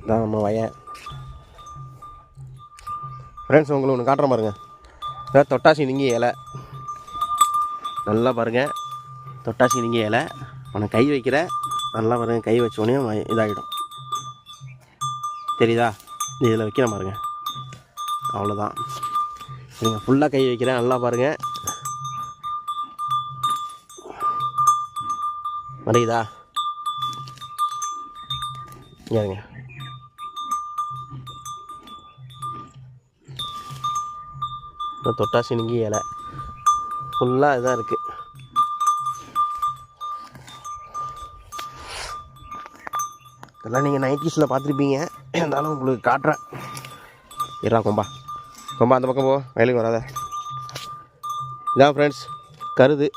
இதான் நம்ம வயன். ஃப்ரெண்ட்ஸ் உங்களுக்கு ஒன்று காட்டுற பாருங்க. இதான் தொட்டாசி நீங்கி இலை. நல்லா பாருங்கள், தொட்டாசி நீங்கி இலை. உனக்கு கை வைக்கிற நல்லா பாருங்கள், கை வச்சோடனே இதாகிடும். தெரியுதா? இதில் வைக்கிறேன் பாருங்கள், அவ்வளோதான். நீங்கள் ஃபுல்லாக கை வைக்கிறேன், நல்லா பாருங்கள். மறையுதா? ஏங்க தொட்டாசி நீங்கி இலை ஃபுல்லாக இதாக இருக்குது. இதெல்லாம் நீங்கள் 90s பார்த்துருப்பீங்க, இருந்தாலும் உங்களுக்கு காட்டுறேன். இருடா கொம்பா, கொம்பா அந்த பக்கம் போ, வயலுக்கு வராத. இதான் ஃப்ரெண்ட்ஸ் கருது.